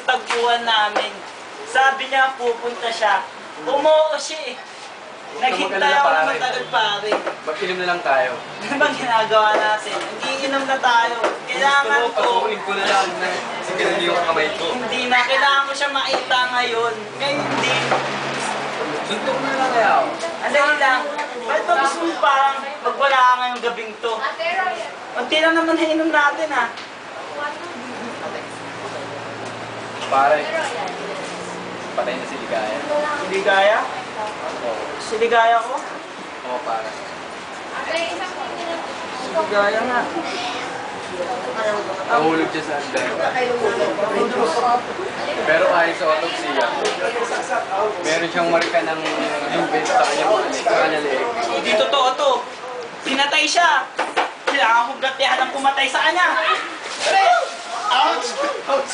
tagpuan namin. Sabi niya pupunta siya. Umuo siya eh. Naghintay ako ng matagal pare. Mag-inom na lang tayo. Ano bang ginagawa natin? Nagiinom na tayo. Kailangan ko. Pasukin ko na lang na sige na yung kamay ko. Hindi na. Kailangan ko siya makita ngayon. Ngayon hindi. Suntok na lang kaya ako. Andali lang. Bakit ba gusto mo parang magwala ka ngayong gabing to? Unti lang naman nainom natin ah. Pare, patay na si Ligaya. Hindi gaya? Oo. Siligaya ko? Oo, pare. Siligaya nga. Nahulog siya sa hagdan. Pero ayon sa autopsya, meron siyang marka ng invent sa kanya leeg. Hindi totoo to. Pinatay siya. Kailangan kong gatihan ang pumatay sa kanya. Ouch! Ouch!